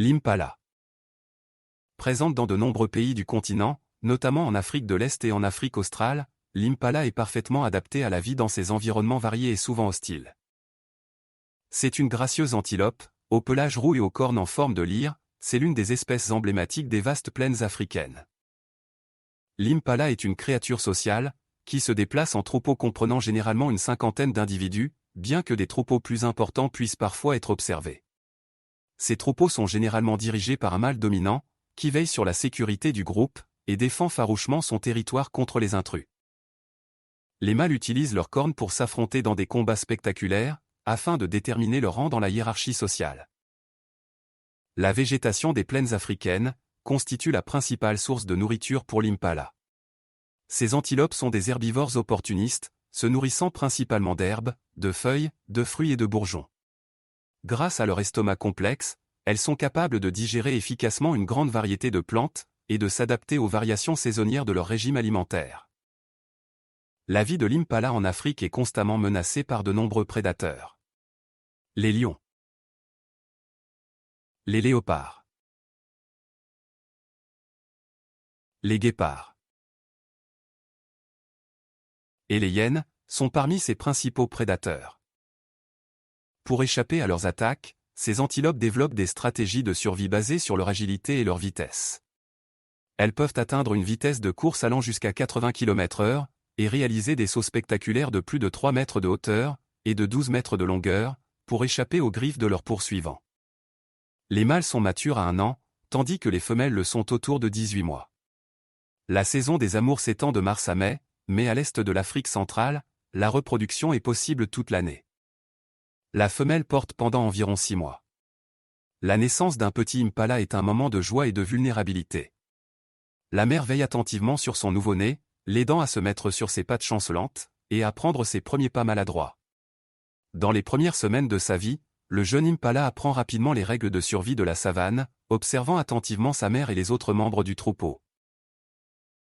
L'impala. Présente dans de nombreux pays du continent, notamment en Afrique de l'Est et en Afrique australe, l'impala est parfaitement adapté à la vie dans ces environnements variés et souvent hostiles. C'est une gracieuse antilope, au pelage roux et aux cornes en forme de lyre, c'est l'une des espèces emblématiques des vastes plaines africaines. L'impala est une créature sociale, qui se déplace en troupeaux comprenant généralement une cinquantaine d'individus, bien que des troupeaux plus importants puissent parfois être observés. Ces troupeaux sont généralement dirigés par un mâle dominant, qui veille sur la sécurité du groupe, et défend farouchement son territoire contre les intrus. Les mâles utilisent leurs cornes pour s'affronter dans des combats spectaculaires, afin de déterminer leur rang dans la hiérarchie sociale. La végétation des plaines africaines constitue la principale source de nourriture pour l'impala. Ces antilopes sont des herbivores opportunistes, se nourrissant principalement d'herbes, de feuilles, de fruits et de bourgeons. Grâce à leur estomac complexe, elles sont capables de digérer efficacement une grande variété de plantes, et de s'adapter aux variations saisonnières de leur régime alimentaire. La vie de l'impala en Afrique est constamment menacée par de nombreux prédateurs. Les lions. Les léopards. Les guépards. Et les hyènes sont parmi ses principaux prédateurs. Pour échapper à leurs attaques, ces antilopes développent des stratégies de survie basées sur leur agilité et leur vitesse. Elles peuvent atteindre une vitesse de course allant jusqu'à 80 km/h, et réaliser des sauts spectaculaires de plus de 3 mètres de hauteur, et de 12 mètres de longueur, pour échapper aux griffes de leurs poursuivants. Les mâles sont matures à 1 an, tandis que les femelles le sont autour de 18 mois. La saison des amours s'étend de mars à mai, mais à l'est de l'Afrique centrale, la reproduction est possible toute l'année. La femelle porte pendant environ 6 mois. La naissance d'un petit impala est un moment de joie et de vulnérabilité. La mère veille attentivement sur son nouveau-né, l'aidant à se mettre sur ses pattes chancelantes, et à prendre ses premiers pas maladroits. Dans les premières semaines de sa vie, le jeune impala apprend rapidement les règles de survie de la savane, observant attentivement sa mère et les autres membres du troupeau.